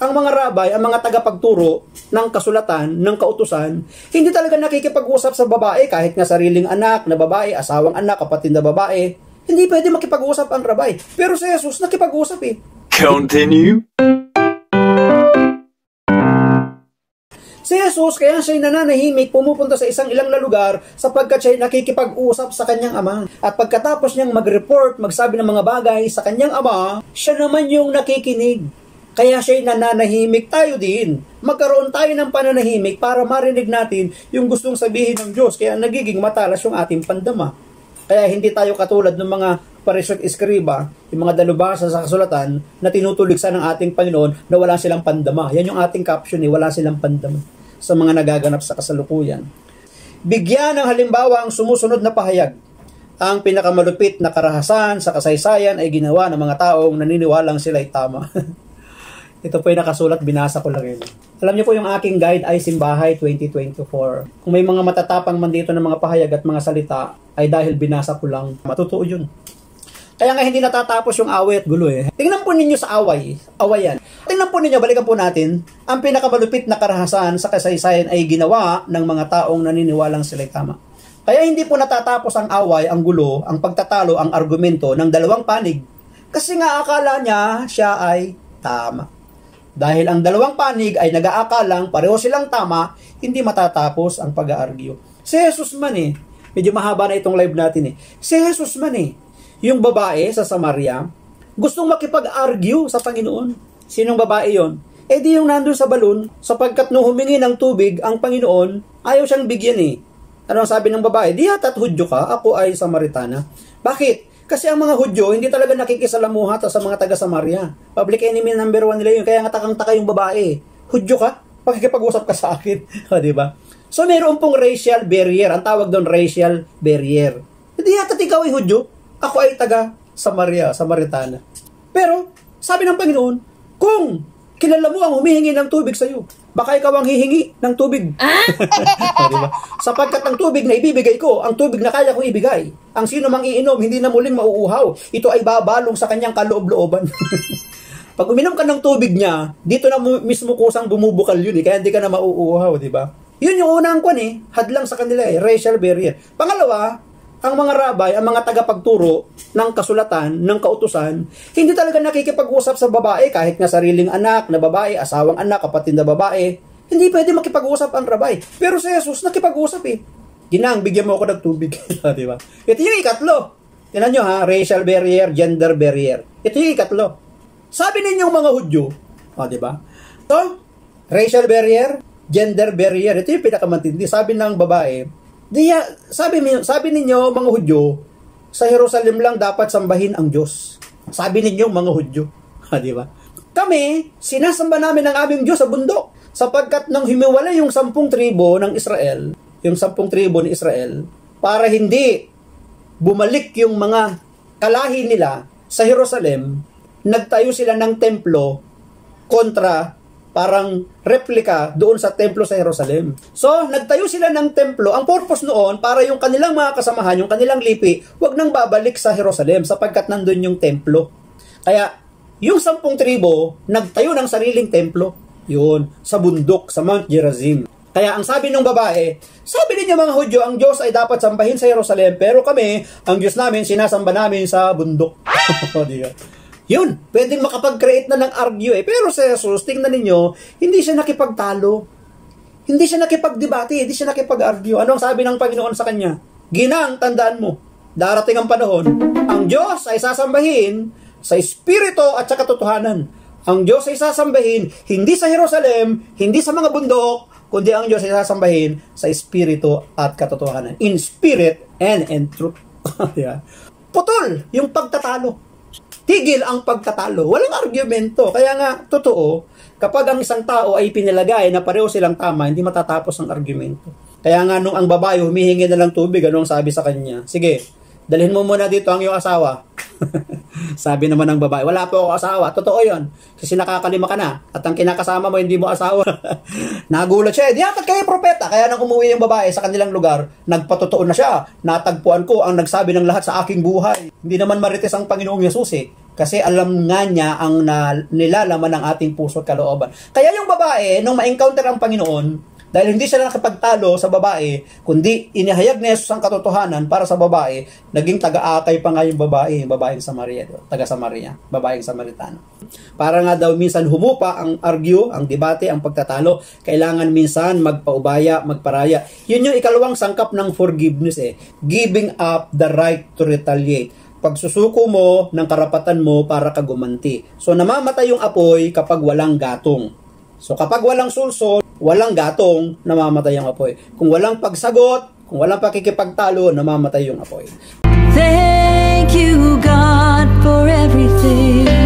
ang mga rabay, ang mga tagapagturo ng kasulatan, ng kautusan, hindi talaga nakikipag-usap sa babae kahit nga sariling anak na babae, asawang anak, kapatid na babae. Hindi pwede makipag-usap ang rabay. Pero si Jesus nakipag-usap eh. Continue. Si Jesus, kaya siya'y nananahimik, pumupunta sa isang ilang na lugar sapagkat siya'y nakikipag-usap sa kanyang ama. At pagkatapos niyang mag-report, magsabi ng mga bagay sa kanyang ama, siya naman yung nakikinig. Kaya siya'y nananahimik, tayo din. Magkaroon tayo ng pananahimik para marinig natin yung gustong sabihin ng Diyos. Kaya nagiging matalas yung ating pandama. Kaya hindi tayo katulad ng mga parisot eskriba, yung mga dalubhasa sa kasulatan na tinutuligsa ng ating Panginoon na wala silang pandama. Yan yung ating caption eh, wala silang pandama sa mga nagaganap sa kasalukuyan. Bigyan ng halimbawa ang sumusunod na pahayag. Ang pinakamalupit na karahasan sa kasaysayan ay ginawa ng mga taong naniniwalang sila'y tama. Ito po yung nakasulat, binasa ko lang yun. Alam niyo po yung aking guide ay Simbahay 2024. Kung may mga matatapang man dito ng mga pahayag at mga salita, ay dahil binasa ko lang. Matutuo yun. Kaya nga hindi natatapos yung away at gulo eh. Tingnan po ninyo sa awayan. Tingnan po ninyo, balikan po natin, ang pinakamalupit na karahasan sa kasaysayan ay ginawa ng mga taong naniniwalang sila'y tama. Kaya hindi po natatapos ang away, ang gulo, ang pagtatalo, ang argumento ng dalawang panig. Kasi nga akala niya siya ay tama. Dahil ang dalawang panig ay nag-aakalang pareho silang tama, hindi matatapos ang pag-aargyo. Si Jesus man eh, medyo mahaba na itong live natin eh. Si Jesus man eh, yung babae sa Samaria, gustong makipag-argue sa Panginoon. Sinong babae yon? Eh di yung nandun sa balon, sapagkat nung humingi ng tubig ang Panginoon, ayaw siyang bigyan eh. Ano ang sabi ng babae? Di yata't Hudyo ka, ako ay Samaritana. Bakit? Kasi ang mga Hudyo, hindi talaga nakikisalamuha sa mga taga-Samaria. Public enemy number 1 nila yun. Kaya nga takang-taka yung babae. Hudyo ka? Pakikipag-usap ka sa akin. Diba? So meron pong racial barrier. Ang tawag doon racial barrier. Hindi yata't ikaw ay Hudyo. Ako ay taga-Samaria, Samaritana. Pero, sabi ng Panginoon, kung kilala mo ang humihingi ng tubig sa iyo, baka ikaw ang hihingi ng tubig. Diba? Sapagkat ang tubig na ibibigay ko, ang tubig na kaya kong ibigay, ang sino mang iinom, hindi na muling mauuhaw. Ito ay babalong sa kanyang kaloob-looban. Pag uminom ka ng tubig niya, dito na mismo kusang bumubukal yun kaya hindi ka na mauuhaw, di ba? Yun yung unang hadlang sa kanila racial barrier. Pangalawa, ang mga rabay, ang mga tagapagturo ng kasulatan, ng kautusan, hindi talaga nakikipag-usap sa babae kahit nga sariling anak na babae, asawang anak, kapatid na babae. Hindi pwede makipag-usap ang rabay. Pero si Jesus nakipag-usap eh. Ginang, bigyan mo ako ng tubig. Diba? Ito yung ikatlo. Tingnan nyo ha, racial barrier, gender barrier. Ito yung ikatlo. Sabi ninyong mga Hudyo, diba? So, racial barrier, gender barrier, ito yung pinakamatindi. Sabi ng babae, sabi ninyo mga Hudyo, sa Jerusalem lang dapat sambahin ang Diyos. Sabi ninyo mga Hudyo. Di ba? Kami, sinasamba namin ang aming Diyos sa bundok. Sapagkat nang himiwalay yung 10 tribo ng Israel, yung 10 tribo ni Israel, para hindi bumalik yung mga kalahi nila sa Jerusalem, nagtayo sila ng templo kontra parang replika doon sa templo sa Jerusalem. So, nagtayo sila ng templo. Ang purpose noon, para yung kanilang mga kasamahan, yung kanilang lipi, wag nang babalik sa Jerusalem sapagkat nandun yung templo. Kaya, yung 10 tribo, nagtayo ng sariling templo. Yun, sa bundok, sa Mount Gerizim. Kaya ang sabi ng babae, sabi niyo mga Hudyo, ang Diyos ay dapat sambahin sa Jerusalem, pero kami, ang Diyos namin, sinasamba namin sa bundok. Diba? Yun, pwedeng makapag-create na ng argue eh. Pero si Jesus, tingnan ninyo, hindi siya nakipagtalo. Hindi siya nakipagdebate, hindi siya nakipag-argue. Ano ang sabi ng Panginoon sa kanya? Ginang, tandaan mo, darating ang panahon, ang Diyos ay sasambahin sa espiritu at sa katotohanan. Ang Diyos ay sasambahin hindi sa Jerusalem, hindi sa mga bundok, kundi ang Diyos ay sasambahin sa espiritu at katotohanan. In spirit and in truth. Putol yung pagtatalo. Tigil ang pagtatalo. Walang argumento. Kaya nga, totoo, kapag ang isang tao ay pinilagay na pareho silang tama, hindi matatapos ang argumento. Kaya nga, nung ang babae humihingi na ng tubig, anong sabi sa kanya? Sige, dalhin mo muna dito ang iyong asawa. Sabi naman ng babae, wala po ako asawa. Totoo yun. Kasi nakakalima ka na. At ang kinakasama mo, hindi mo asawa. Nagulat siya. Di dapat kayo propeta. Kaya nang umuwi yung babae sa kanilang lugar, nagpatotoo na siya. Natagpuan ko ang nagsabi ng lahat sa aking buhay. Hindi naman marites ang Panginoong Yesus eh. Kasi alam nga niya ang nilalaman ng ating puso at kalooban. Kaya yung babae, nung ma-encounter ang Panginoon, dahil hindi siya nakapagtalo sa babae, kundi inihayag ni Jesus ang katotohanan para sa babae, naging taga-akay pa nga yung babaeng Samaria, taga-Samaria, babaeng Samaritano. Para nga daw minsan humupa ang argue, ang debate, ang pagtatalo, kailangan minsan magpaubaya, magparaya. Yun yung ikalawang sangkap ng forgiveness eh, giving up the right to retaliate. Pagsusuko mo ng karapatan mo para ka gumanti. So namamatay yung apoy kapag walang gatong. So kapag walang sulsol, walang gatong, namamatay yung apoy. Kung walang pagsagot, kung walang pakikipagtalo, namamatay yung apoy. Thank you, God, for everything.